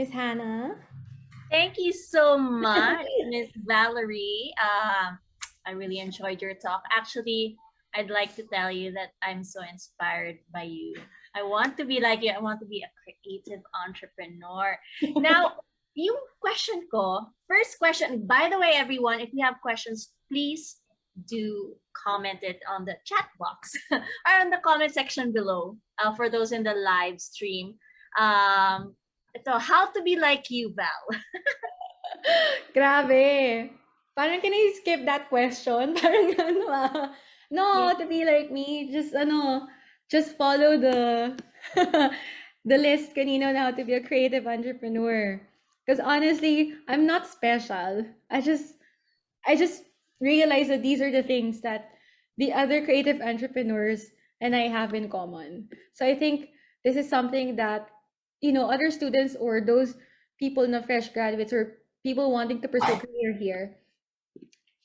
Miss Hannah? Thank you so much, Miss Valerie. I really enjoyed your talk. Actually, I'd like to tell you that I'm so inspired by you. I want to be like you. I want to be a creative entrepreneur. Now, yung question ko, first question, by the way, everyone, if you have questions, please do comment it on the chat box or on the comment section below for those in the live stream. So how to be like you, Val? Grabe. Parang can I skip that question? Parang ano Yeah. No, to be like me, just follow the the list kanina on how to be a creative entrepreneur. Because honestly, I'm not special. I just realized that these are the things that the other creative entrepreneurs and I have in common. So I think this is something that other students or those people na fresh graduates or people wanting to pursue career here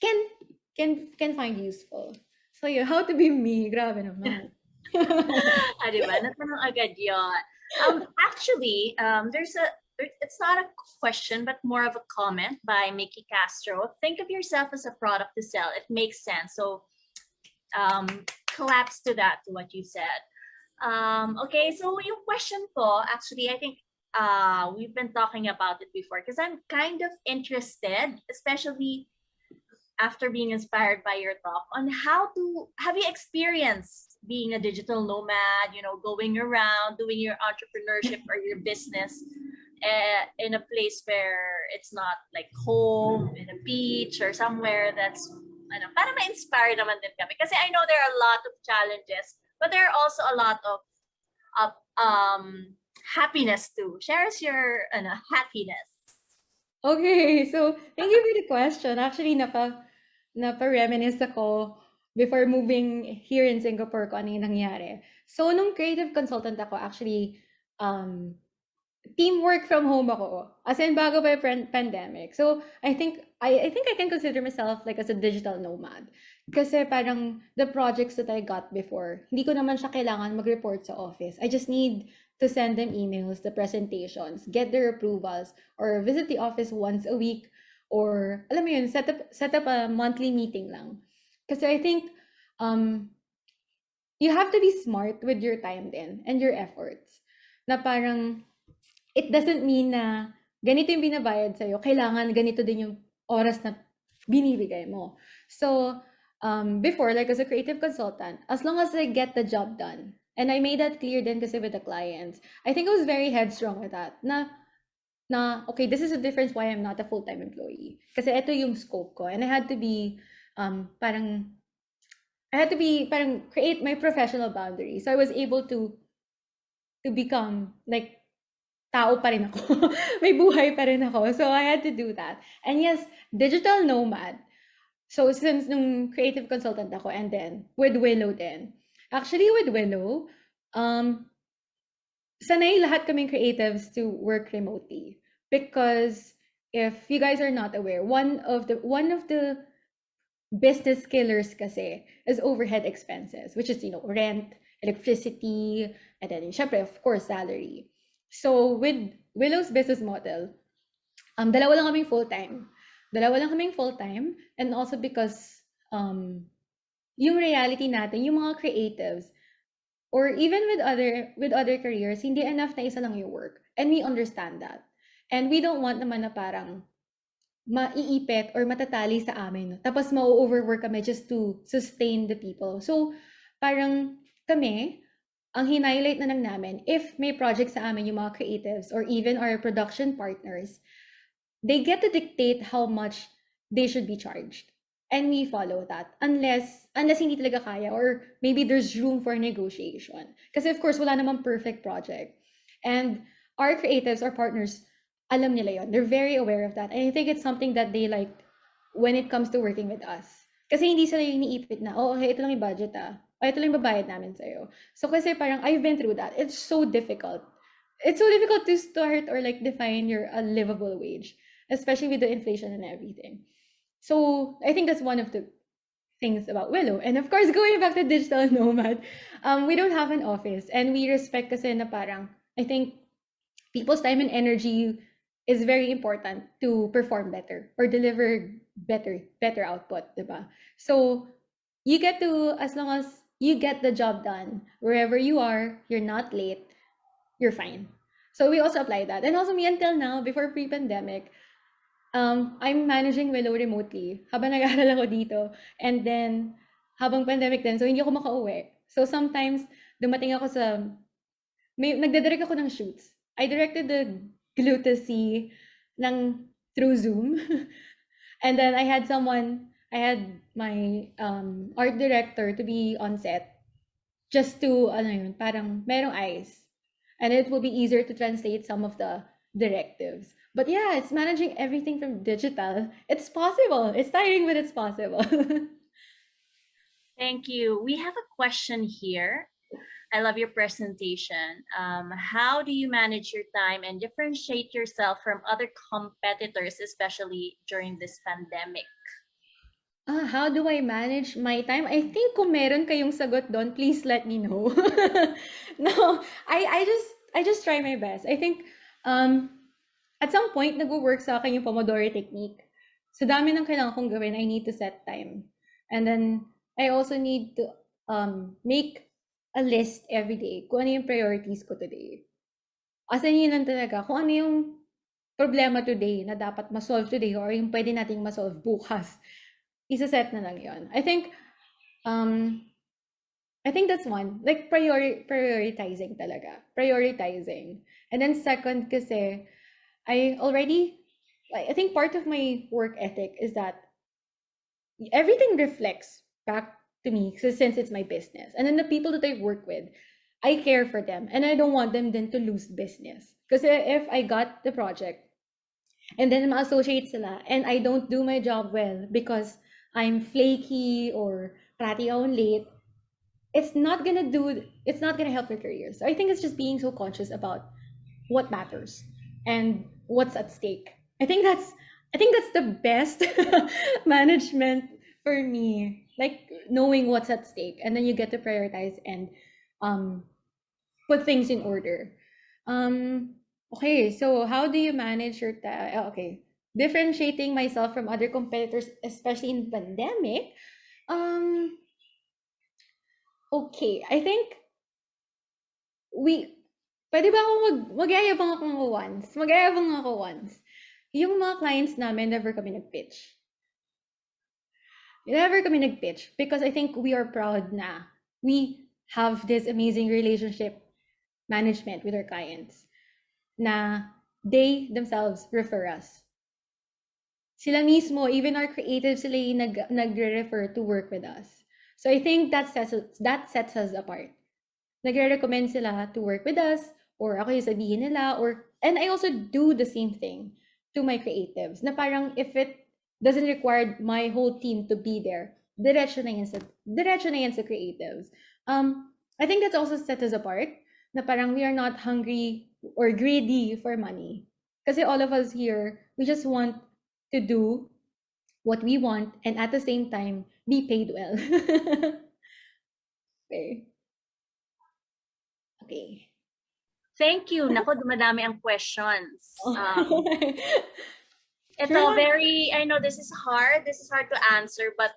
can can find useful. So yeah, how to be me, grabe naman. Diba? Natanong agad yun. Actually, it's not a question, but more of a comment by Mickey Castro. Think of yourself as a product to sell. It makes sense. So, collapse to that, to what you said. Okay, so yung question ko, actually, I think we've been talking about it before because I'm kind of interested, especially after being inspired by your talk on how to have you experienced being a digital nomad, going around doing your entrepreneurship or your business in a place where it's not like home, in a beach or somewhere that's para ma-inspire naman din kami. Kasi I know there are a lot of challenges, but there are also a lot of happiness too. Share us your happiness. Okay, so thank you for the question. Actually, napa-reminisce ako before moving here in Singapore kung ano yung nangyari. So, nung creative consultant ako, actually, team work from home ako. As in, bago pa yung pandemic. So, I think I can consider myself like as a digital nomad. Kasi parang the projects that I got before, hindi ko naman siya kailangan mag-report sa office. I just need to send them emails, the presentations, get their approvals, or visit the office once a week, or alam mo yun, set up a monthly meeting lang. Kasi I think you have to be smart with your time din and your efforts. Na parang it doesn't mean na ganito yung binabayad sa'yo, kailangan ganito din yung oras na binibigay mo. So, before, like as a creative consultant, as long as I get the job done, and I made that clear then kasi with the clients, I think I was very headstrong with that, okay, this is the difference why I'm not a full-time employee. Kasi ito yung scope ko, and I had to be, parang create my professional boundaries. So I was able to become like tao pa rin ako. May buhay pa rin ako. So I had to do that. And yes, digital nomad. So since nung creative consultant ako and then with Willow din. Actually with Willow, sanay lahat kaming creatives to work remotely because if you guys are not aware, one of the business killers kasi is overhead expenses, which is, rent, electricity, and then, syempre, of course, salary. So, with Willow's business model, dalawa lang kaming full-time. Dalawa lang kaming full-time, and also because, yung reality natin, yung mga creatives, or even with other careers, hindi enough na isa lang yung work. And we understand that. And we don't want naman na parang maiipit or matatali sa amin. Tapos ma-overwork kami just to sustain the people. So, parang kami, ang hinighlight na lang namin, if may project sa amin yung mga creatives or even our production partners, they get to dictate how much they should be charged. And we follow that. Unless hindi talaga kaya or maybe there's room for negotiation. Kasi of course, wala namang perfect project. And our creatives, our partners, alam nila yon. They're very aware of that. And I think it's something that they like when it comes to working with us. Kasi hindi sila yung iniipit na, oh, okay, ito lang yung budget ito lang yung babayad namin sa'yo. So kasi parang I've been through that. It's so difficult. It's so difficult to start or like define your a livable wage, especially with the inflation and everything. So I think that's one of the things about Willow. And of course, going back to digital nomad, we don't have an office and we respect kasi na parang, I think people's time and energy is very important to perform better or deliver better output, diba? So you get to, as long as you get the job done wherever you are, you're not late, you're fine. So we also apply that. And also me until now, before pre-pandemic, I'm managing Willow remotely habang nag-aaral ako dito. And then, habang pandemic din, so hindi ako makauwi. So sometimes, dumating ako sa, nagdadirect ako ng shoots. I directed the Glutacy ng through Zoom. And then I had my art director to be on set just to, ano yun, parang merong eyes. And it will be easier to translate some of the directives. But yeah, it's managing everything from digital. It's possible. It's tiring, but it's possible. Thank you. We have a question here. I love your presentation. How do you manage your time and differentiate yourself from other competitors, especially during this pandemic? How do I manage my time? I think kung meron kayong sagot doon, please let me know. No, I just try my best. I think at some point nagwo-work sa akin yung Pomodoro technique. So dami ng kailangan kong gawin, I need to set time. And then I also need to make a list every day kung ano yung priorities ko today. As in, yun lang talaga. Kung ano yung problema today na dapat ma-solve today or yung pwede nating ma-solve bukas, isa-set na lang yun. I think that's one. Like, prioritizing talaga. Prioritizing. And then second kasi, I think part of my work ethic is that everything reflects back to me since it's my business. And then the people that I work with, I care for them. And I don't want them then to lose business. Because if I got the project, and then ma-associate sila, and I don't do my job well because I'm flaky or parati akong late, it's not gonna help their careers. So I think it's just being so conscious about what matters and what's at stake. I think that's the best management for me. Like knowing what's at stake, and then you get to prioritize and put things in order. Okay, so how do you manage your time? Okay, differentiating myself from other competitors, especially in pandemic. Um, okay, I think we pwede ba ako magyayabang ako once? Magyayabang ako once. Yung mga clients namin, never kami nag-pitch. Never kami nag-pitch because I think we are proud na we have this amazing relationship management with our clients na they themselves refer us. Sila mismo, even our creatives, sila yung nagre-refer to work with us. So I think that sets us apart. Nagre-recommend sila to work with us, or ako yung sabihin nila, and I also do the same thing to my creatives, na parang if it doesn't require my whole team to be there, diretso na yan sa creatives. I think that's also set us apart, na parang we are not hungry or greedy for money. Kasi all of us here, we just want to do what we want and at the same time, be paid well. Okay. Okay. Thank you. Nako, dumadami ang questions. Ito, Sure. I know this is hard to answer, but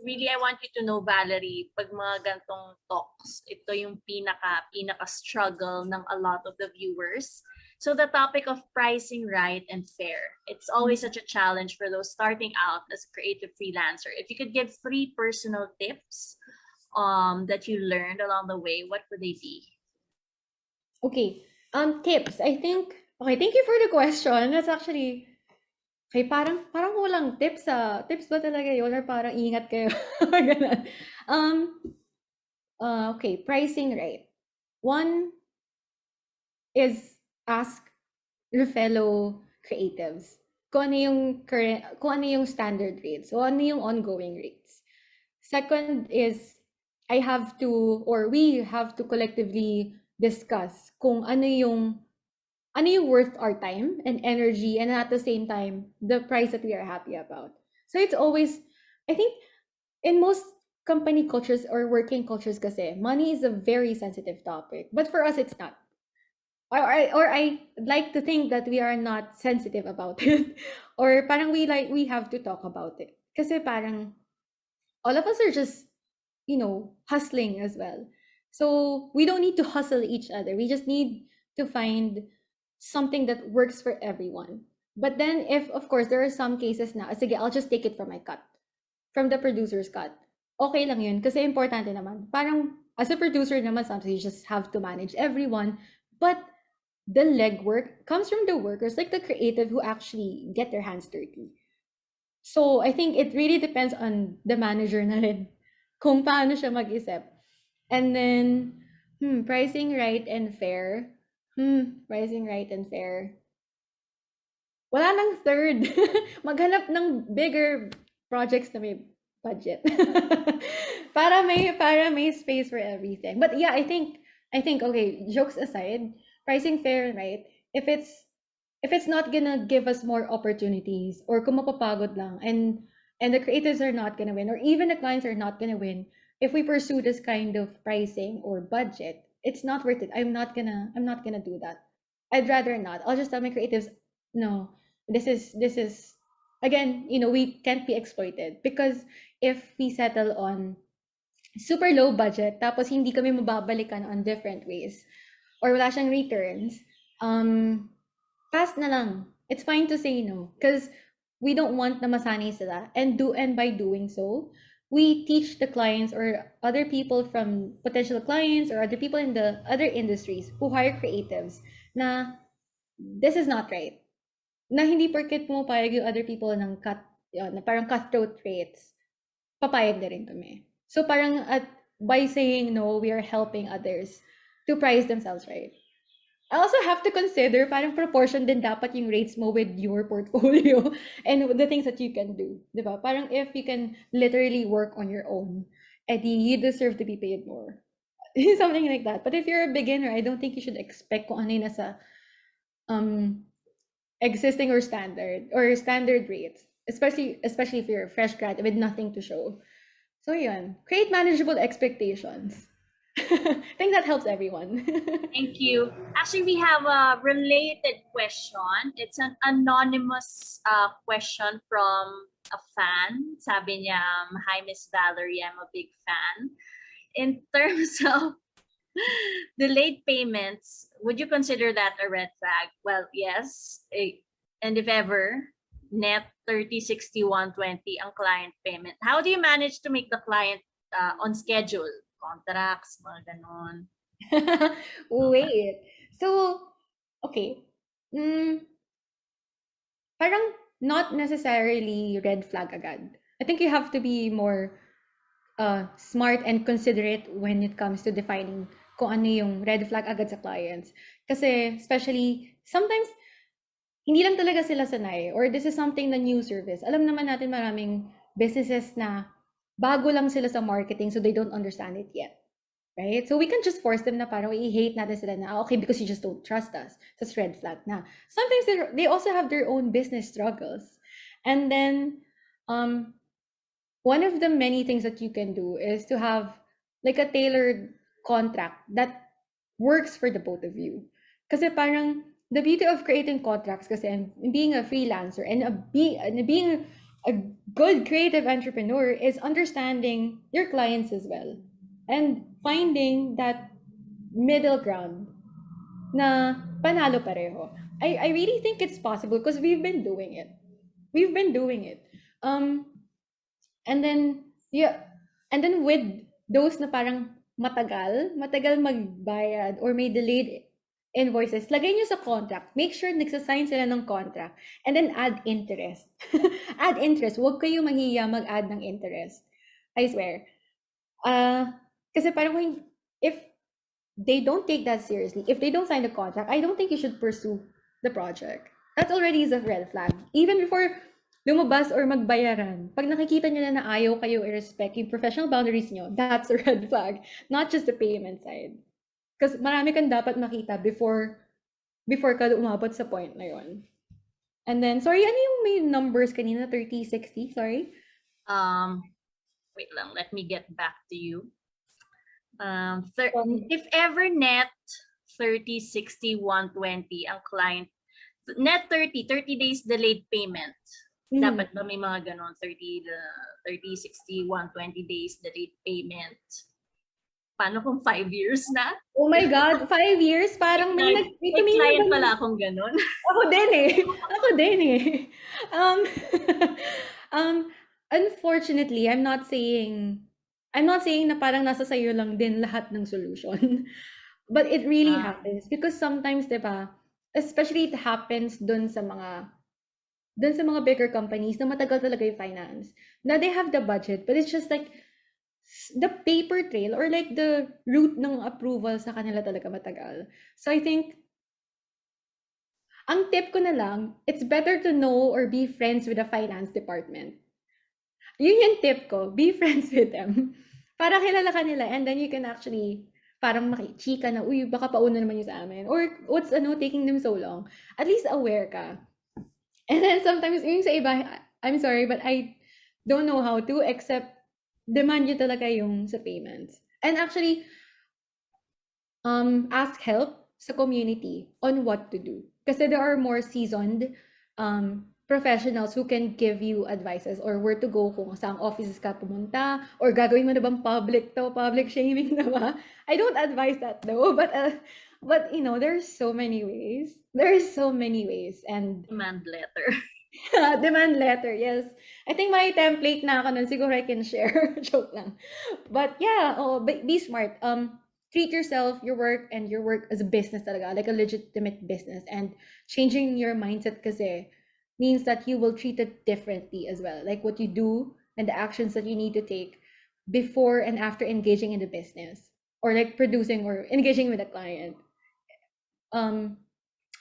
really, I want you to know, Valerie, pag mga gantong talks, ito yung pinaka-struggle ng a lot of the viewers. So the topic of pricing right and fair, it's always such a challenge for those starting out as a creative freelancer. If you could give 3 personal tips that you learned along the way, what would they be? Okay. Tips. I think, okay, thank you for the question. That's actually, okay, parang walang tips ah. Tips ba talaga yun? Or parang ingat kayo? Ganun. Okay, pricing right. One is ask your fellow creatives kung ano yung standard rates, o ano yung ongoing rates. Second is we have to collectively discuss kung ano yung worth our time and energy, and at the same time the price that we are happy about. So it's always, I think, in most company cultures or working cultures kasi, money is a very sensitive topic, but for us it's not. or I like to think that we are not sensitive about it. Or parang we have to talk about it. Kasi parang all of us are just, hustling as well. So we don't need to hustle each other. We just need to find something that works for everyone. But then if of course there are some cases na, sige, I'll just take it from my cut, from the producer's cut. Okay lang yun kasi importante naman. Parang as a producer naman, sometimes you just have to manage everyone. But the legwork comes from the workers, like the creative who actually get their hands dirty. So I think it really depends on the manager na rin kung paano siya mag-isip. And then, pricing right and fair. Pricing right and fair. Wala nang third. Maghanap ng bigger projects na may budget. para may space for everything. But yeah, I think okay, jokes aside, pricing fair, right? If it's not gonna give us more opportunities, or kung mapapagod lang, and the creatives are not gonna win, or even the clients are not gonna win if we pursue this kind of pricing or budget, it's not worth it. I'm not gonna do that. I'd rather not. I'll just tell my creatives, no, this is again, we can't be exploited, because if we settle on super low budget tapos hindi kami mababalikan on different ways, or wala siyang returns, fast na lang. It's fine to say no, because we don't want na masanay sila, and by doing so, we teach the clients or other people from potential clients or other people in the other industries who hire creatives na this is not right. Na hindi porket pumapayag yung other people ng na parang cutthroat rates, papayag na rin kami. So parang by saying no, we are helping others to price themselves right. I also have to consider parang proportion din dapat yung rates mo with your portfolio and the things that you can do. Diba? Parang if you can literally work on your own, edi you deserve to be paid more. Something like that. But if you're a beginner, I don't think you should expect kung ano yung nasa existing or standard rates, especially if you're a fresh grad with nothing to show. So yun, create manageable expectations. I think that helps everyone. Thank you. Actually, we have a related question. It's an anonymous question from a fan. Sabi niya, hi, Miss Valerie, I'm a big fan. In terms of delayed payments, would you consider that a red flag? Well, yes. And if ever, net 30, 60, 120 ang client payment. How do you manage to make the client on schedule? Contracts, mga ganon. Wait. So, okay. Parang not necessarily red flag agad. I think you have to be more smart and considerate when it comes to defining kung ano yung red flag agad sa clients. Kasi especially, sometimes, hindi lang talaga sila sanay, or this is something na new service. Alam naman natin maraming businesses na bago lang sila sa marketing, so they don't understand it yet. Right? So we can just force them na parang i-hate natin sila na, okay, because you just don't trust us. That's red flag na. Sometimes they also have their own business struggles. And then, one of the many things that you can do is to have like a tailored contract that works for the both of you. Kasi parang the beauty of creating contracts kasi and being a freelancer and being a good creative entrepreneur is understanding your clients as well and finding that middle ground na panalo pareho. I really think it's possible because we've been doing it. And then with those na parang matagal magbayad or may delayed invoices, lagay nyo sa contract. Make sure nagsasign sila ng contract. And then add interest. Add interest. Huwag kayo mahiya mag-add ng interest. I swear. Kasi parang if they don't take that seriously, if they don't sign the contract, I don't think you should pursue the project. That already is a red flag. Even before lumabas or magbayaran, pag nakikita nyo na ayaw kayo i-respect yung professional boundaries nyo, that's a red flag. Not just the payment side. Because marami kang dapat makita before ka umabot sa point na yun. And then, sorry, ano yung may numbers kanina? 30, 60? Sorry? Wait lang, let me get back to you. If ever net 30, 60, 120 ang client. Net 30 days delayed payment. Mhm. Dapat ba may mga ganon? 30, 60, 120 days delayed payment. Paano kung 5 years na? Oh my God, 5 years? Parang may May tumingin client naman. pala akong ganon. Ako din eh. Ako din eh. Um, um, unfortunately, I'm not saying na parang nasa sayo lang din lahat ng solution. But it really Ah, happens because sometimes, 'di ba, especially it happens dun sa mga bigger companies na matagal talaga yung finance. Na they have the budget, but it's just like the paper trail or like the route ng approval sa kanila talaga matagal. So I think ang tip ko na lang, it's better to know or be friends with the finance department. Yun yung tip ko, be friends with them. Para kilala ka nila and then you can actually parang makichika na, uy, baka pauna naman yung sa amin. Or what's taking them so long? At least aware ka. And then sometimes, yung sa iba, I'm sorry, but I don't know how to except demand nyo talaga yung sa payments. And actually, ask help sa community on what to do. Kasi there are more seasoned professionals who can give you advices or where to go kung saan offices ka pumunta or gagawin mo na bang public shaming na ba? I don't advise that though, but you know, there's so many ways. There's so many ways and demand letter. demand letter, yes. I think my template na ako nun, siguro I can share. Joke lang. But yeah, oh, be smart. Treat yourself, your work, and your work as a business talaga, like a legitimate business. And changing your mindset kasi means that you will treat it differently as well. Like what you do and the actions that you need to take before and after engaging in the business or like producing or engaging with a client. Um,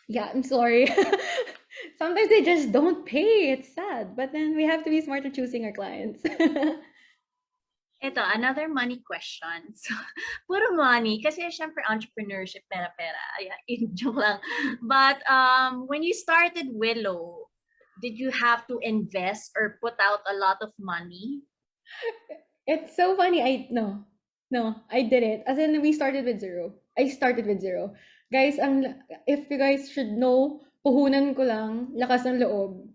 yeah, I'm sorry. Sometimes they just don't pay. It's sad. But then we have to be smart in choosing our clients. Ito, another money question. So, puro money. Kasi syempre entrepreneurship, pera-pera. Ayan, joke lang. But when you started Willow, did you have to invest or put out a lot of money? It's so funny. I did it. As in, we started with zero. I started with zero. Guys, if you guys should know, puhunan ko lang, lakas ng loob.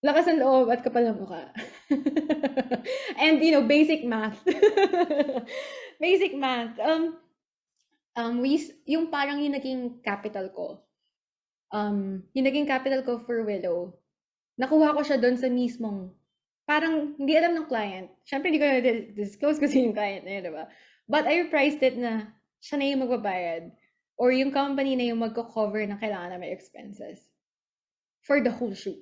Lakas ng loob at kapal ng mukha. And, you know, basic math. Basic math. Yung parang yung naging capital ko. Yung naging capital ko for Willow, nakuha ko siya doon sa mismong, parang hindi alam ng client. Siyempre, hindi ko na disclose kasi yung client na yun, diba? But I priced it na siya na yung magbabayad or yung company na yung magko-cover ng kailangan na may expenses for the whole shoot.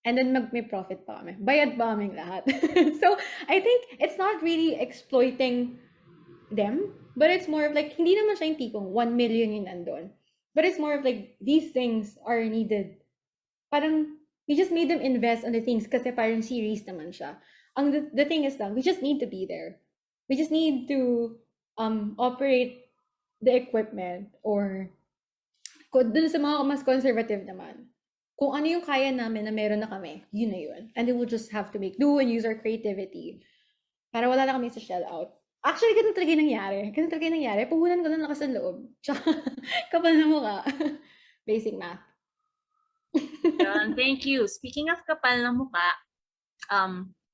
And then may profit pa kami. Bayad pa kaming lahat. So, I think it's not really exploiting them, but it's more of like, hindi naman siya yung tipong 1 million yung nandun. But it's more of like, these things are needed. Parang, we just made them invest on the things kasi parang series naman siya. The thing is lang, we just need to be there. We just need to operate the equipment or dun sa mga mas conservative naman. Kung ano yung kaya namin na meron na kami, yun na yun. And then we'll just have to make do and use our creativity. Para wala na kami sa shell out. Actually, ganun talaga yung nangyari. Ganun talaga yung nangyari. Puhunan ko lang lakas ng loob. Tsaka, kapal na mukha. Basic math. Thank you. Speaking of kapal ng mukha,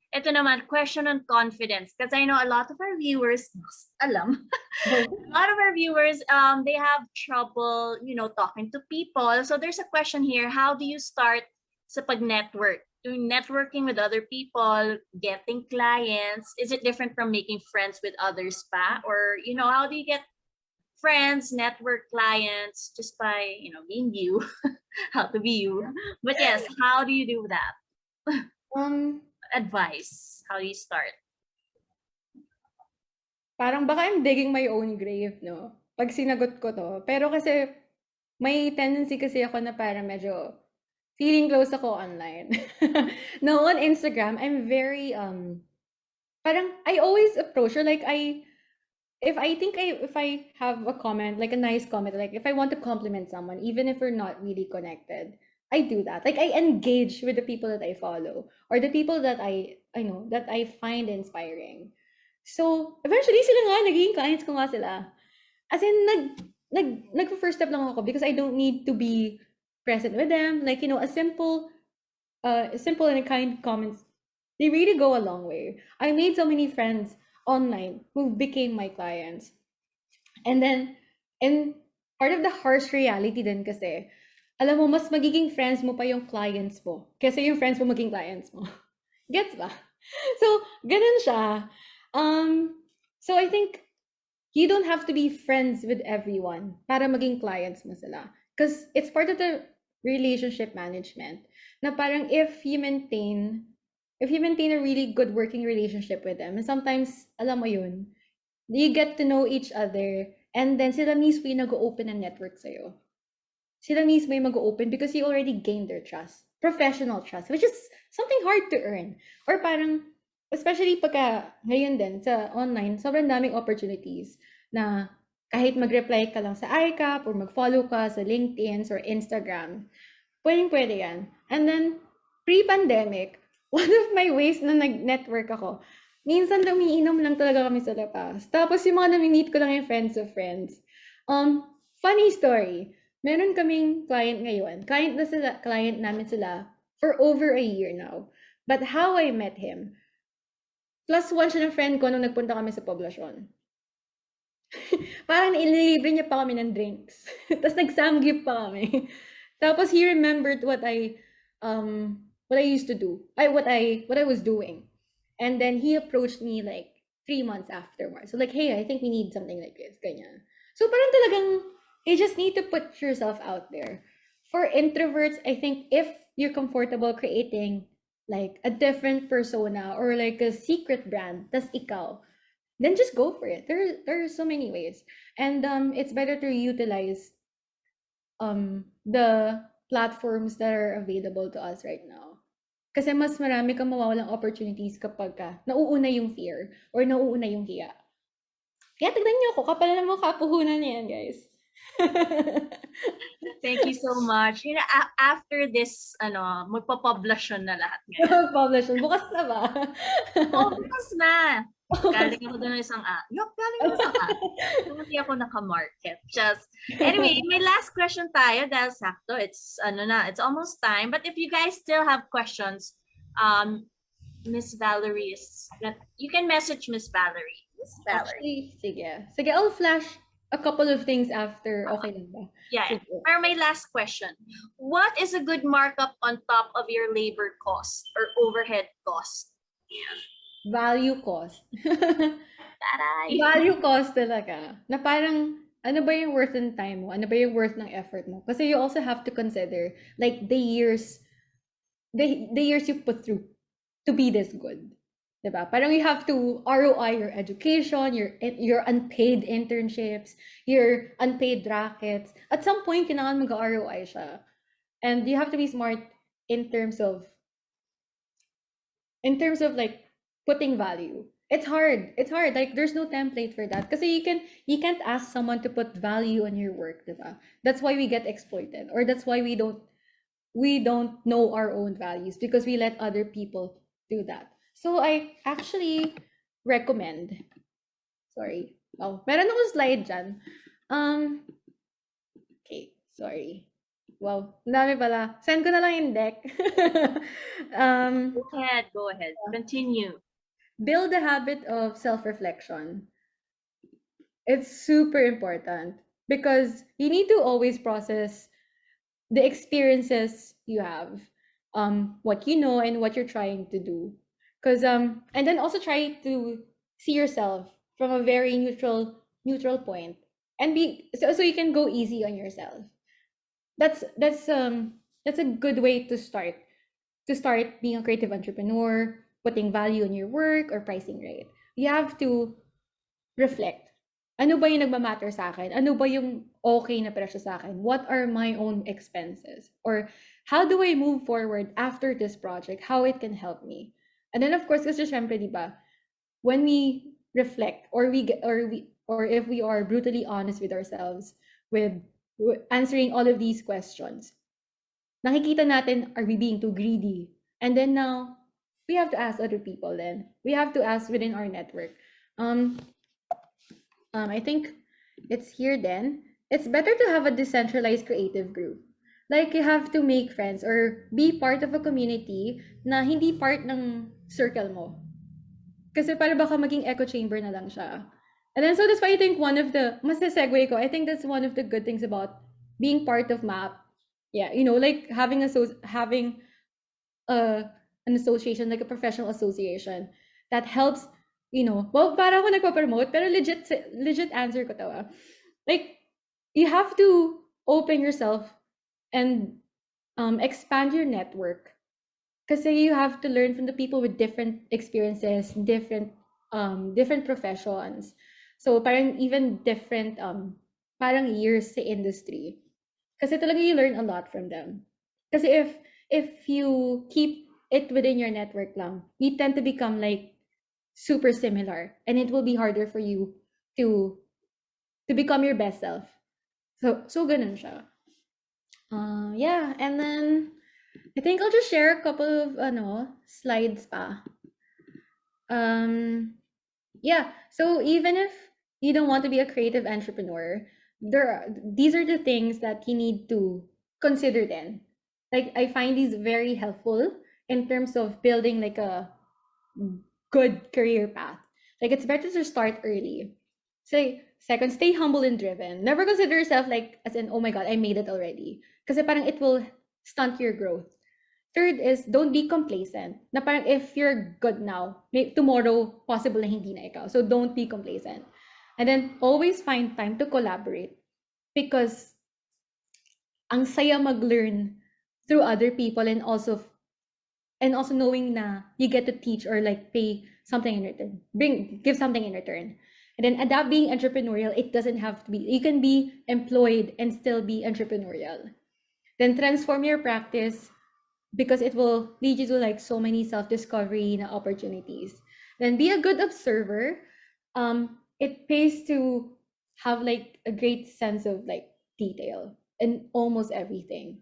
ito naman, question on confidence. Because I know a lot of our viewers, alam, a lot of our viewers, they have trouble, you know, talking to people. So there's a question here, how do you start sa pag-network? Doing networking with other people, getting clients, is it different from making friends with others pa? Or, you know, how do you get friends, network clients, just by, you know, being you, how to be you. But yes, how do you do that? Advice, how do you start? Parang baka I'm digging my own grave, no? Pag sinagot ko to. Pero kasi, may tendency kasi ako na parang medyo feeling close ako online. No, on Instagram, I'm very, parang, I always approach her, like, if I have a comment, like a nice comment, like if I want to compliment someone, even if we're not really connected, I do that. Like I engage with the people that I follow or the people that I know that I find inspiring. So eventually sila nga naging clients ko nga sila. As in nag-first step lang ako because I don't need to be present with them. Like, a simple and kind comments, they really go a long way. I made so many friends online who became my clients. And then, and part of the harsh reality din kasi, alam mo, mas magiging friends mo pa yung clients mo kasi yung friends mo maging clients mo. Gets ba? So, ganun siya. So I think you don't have to be friends with everyone para maging clients mo sila. Because it's part of the relationship management. Na parang if you maintain a really good working relationship with them, and sometimes, alam mo yun, you get to know each other, and then sila mismo yung nag-open ng network sa'yo. Sila mismo yung mag-open because you already gained their trust. Professional trust, which is something hard to earn. Or parang, especially pagka ngayon din sa online, sobrang daming opportunities na kahit mag-reply ka lang sa iCap or mag-follow ka sa LinkedIn or Instagram, pwedeng-pwede yan. And then, pre-pandemic, one of my ways na nag-network ako, minsan umiinom lang talaga kami sa labas. Tapos yung mga nami-meet ko lang yung friends of friends. Funny story, meron kaming client ngayon. Client namin sila for over a year now. But how I met him, plus one siya ng friend ko nung nagpunta kami sa poblasyon. Parang inilibre niya pa kami ng drinks. Tapos nag-samgyup pa kami. Tapos he remembered what I used to do. What I was doing. And then he approached me like 3 months afterwards. So like, hey, I think we need something like this. Ganyan. So parang talagang, you just need to put yourself out there. For introverts, I think if you're comfortable creating like a different persona or like a secret brand, tas ikaw, then just go for it. There are so many ways. And it's better to utilize the platforms that are available to us right now. Kasi mas marami kang mawawalang opportunities kapag nauuna yung fear or nauuna yung hiya. Kaya tignan niyo ako, kapal na mukha, puhunan niya yan, guys. Thank you so much. After this, magpa-publishon na lahat ngayon. Publishing. Bukas na ba? Bukas na. Galing ako doon ng isang galing ako isang hindi ako naka-market. Anyway, may last question tayo dahil sakto. It's almost time. But if you guys still have questions, Miss Valerie you can message Miss Valerie. Miss Valerie. Actually, sige, I'll flash a couple of things after. Okay lang ba? Yeah. Pero my last question. What is a good markup on top of your labor cost or overhead cost? Value cost. Taray! Value cost talaga. Na parang, ano ba yung worth ng time mo? Ano ba yung worth ng effort mo? Kasi you also have to consider, like, the years you put through to be this good. Diba? Parang you have to ROI your education, your unpaid internships, your unpaid rackets. At some point, kailangan mag-ROI siya. And you have to be smart in terms of like putting value. It's hard. Like there's no template for that. Kasi you can't ask someone to put value on your work, diba? That's why we get exploited, or that's why we don't know our own values because we let other people do that. So I actually recommend. Sorry. Oh, meron akong slide dyan. Okay, sorry. Wow, ang dami pala. Send ko na lang yung deck. Go ahead. Continue. Build a habit of self-reflection. It's super important because you need to always process the experiences you have, what you know and what you're trying to do. Because and then also try to see yourself from a very neutral point and so you can go easy on yourself. That's a good way to start being a creative entrepreneur, putting value in your work or pricing right. You have to reflect. Ano ba yung nagmamatter sa akin? Ano ba yung okay na presyo sa akin? What are my own expenses? Or how do I move forward after this project? How it can help me? And then of course, kasi syempre, di ba, when we reflect or if we are brutally honest with ourselves with answering all of these questions, nakikita natin, are we being too greedy? And then now, we have to ask other people then. We have to ask within our network. I think it's here then. it's better to have a decentralized creative group. Like, you have to make friends or be part of a community na hindi part ng circle mo. Kasi para baka maging echo chamber na lang siya. And then, so that's why I think mas segue ko, I think that's one of the good things about being part of MAP. Yeah, like having uh, an association, like a professional association that helps, well, para ako nagpo-promote, pero legit answer ko to. Like, you have to open yourself and expand your network. Kasi you have to learn from the people with different experiences, different professions. So parang even different parang years sa industry. Kasi talaga you learn a lot from them. Kasi if you keep it within your network lang, you tend to become like super similar, and it will be harder for you to become your best self. So ganun siya. Yeah, and then I think I'll just share a couple of slides pa. Yeah, so even if you don't want to be a creative entrepreneur, these are the things that you need to consider then. Like, I find these very helpful in terms of building like a good career path. Like, it's better to start early. Say, second, stay humble and driven. Never consider yourself like as in, oh my god, I made it already. Kasi parang it will stunt your growth. Third is, don't be complacent. Na parang if you're good now, tomorrow, possible na hindi na ikaw. So don't be complacent. And then always find time to collaborate. Because ang saya mag-learn through other people, and also knowing na you get to teach or like pay something in return. Give something in return. And then adapt being entrepreneurial, it doesn't have to be, you can be employed and still be entrepreneurial. Then transform your practice, because it will lead you to like so many self-discovery na opportunities. Then be a good observer. It pays to have like a great sense of like detail in almost everything.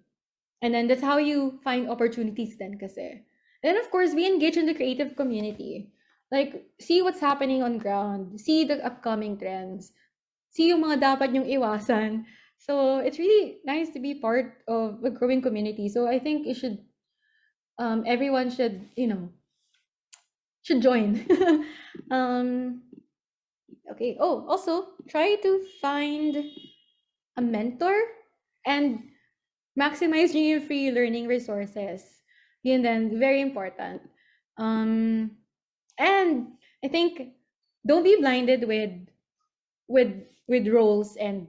And then that's how you find opportunities then kasi. Then of course, be engaged in the creative community. Like, see what's happening on ground, see the upcoming trends, see yung mga dapat yung iwasan. So it's really nice to be part of a growing community. So I think everyone should join. Okay. Oh, also try to find a mentor and maximize your free learning resources. Yun then, very important. And I think don't be blinded with roles and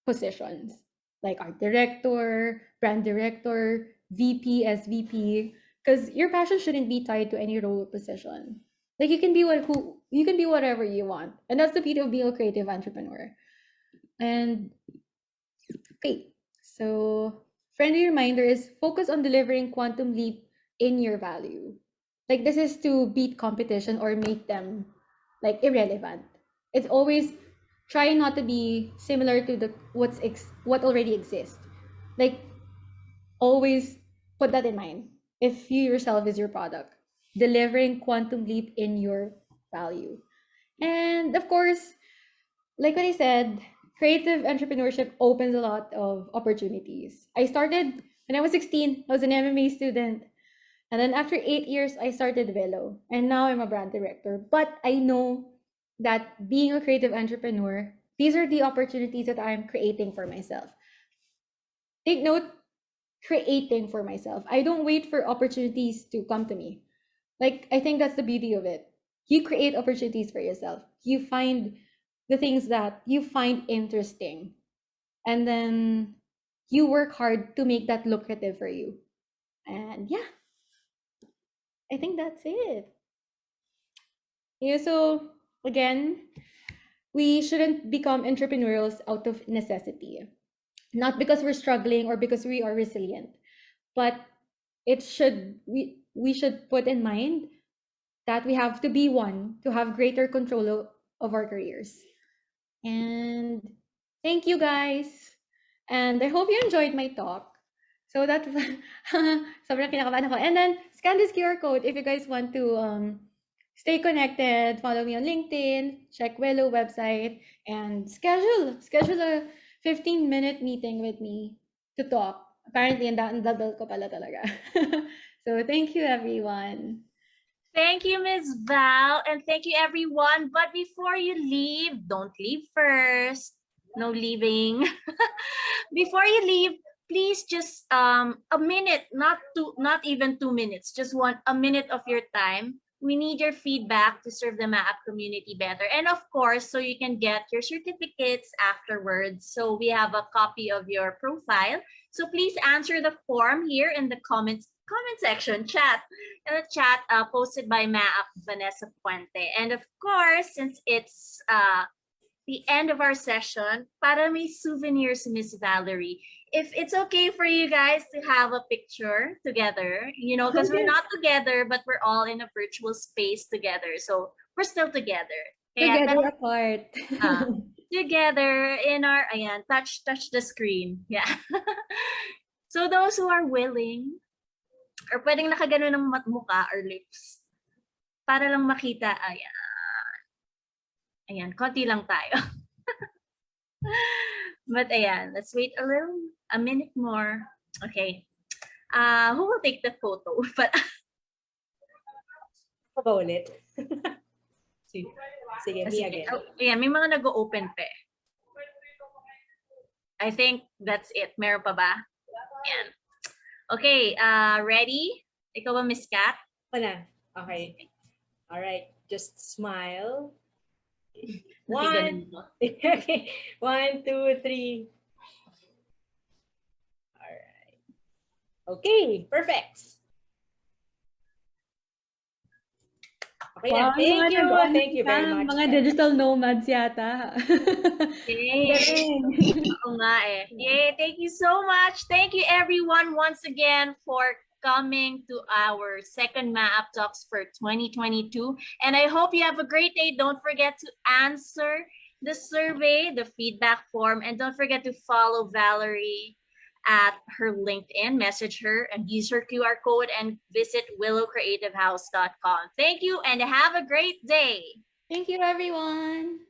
positions like art director, brand director, VP, SVP, because your passion shouldn't be tied to any role or position. Like, you can be whatever you want, and that's the beauty of being a creative entrepreneur. And okay, so friendly reminder is focus on delivering quantum leap in your value. Like, this is to beat competition or make them like irrelevant. It's always try not to be similar to what already exists. Like, always put that in mind. If you yourself is your product, delivering quantum leap in your value. And of course, like what I said, creative entrepreneurship opens a lot of opportunities. I started when I was 16. I was an MMA student. And then after 8 years, I started Velo. And now I'm a brand director. But I know that being a creative entrepreneur, these are the opportunities that I'm creating for myself. Take note, creating for myself. I don't wait for opportunities to come to me. Like, I think that's the beauty of it. You create opportunities for yourself. You find the things that you find interesting. And then you work hard to make that lucrative for you. And yeah, I think that's it. Yeah, so again, we shouldn't become entrepreneurs out of necessity. Not because we're struggling or because we are resilient, but we should put in mind that we have to be one to have greater control of our careers. And thank you guys. And I hope you enjoyed my talk. So that sobrang kinakabahan ako. And then scan this QR code if you guys want to stay connected. Follow me on LinkedIn, check Wello website, and schedule a 15-minute meeting with me to talk. Apparently, ang dadal ko pala talaga. So, thank you, everyone. Thank you, Ms. Val, and thank you, everyone. But before you leave, don't leave first. No leaving. Before you leave, please just a minute, not even 2 minutes, just a minute of your time. We need your feedback to serve the MAAP community better. And of course, so you can get your certificates afterwards. So we have a copy of your profile. So please answer the form here in the comment section, chat posted by MAAP Vanessa Puente. And of course, since it's the end of our session, para may souvenirs, Miss Valerie, if it's okay for you guys to have a picture together, because we're not together, but we're all in a virtual space together. So we're still together. Together apart. Together in our, ayan, touch the screen. Yeah. So those who are willing, or pwedeng nakagano ng mukha or lips, para lang makita, ayan, konti lang tayo. But ayan, let's wait a minute more. Okay. Who will take the photo? But Ako ba ulit? Sige, me again. Ayan, may mga nag-open pa. I think that's it. Meron pa ba? Ayan. Okay, ready? Ikaw ba, Miss Kat? Wala. Okay. All right. Just smile. One. Okay. 1, 2, 3. All right. Okay. Perfect. Okay na. Thank you. Thank you very much. Mga digital nomads yata. Oo nga eh. Yay, thank you so much. Thank you everyone once again for coming to our second MAAP Talks for 2022. And I hope you have a great day. Don't forget to answer the survey, the feedback form, and don't forget to follow Valerie at her LinkedIn, message her and use her QR code and visit willowcreativehouse.com. Thank you and have a great day. Thank you, everyone.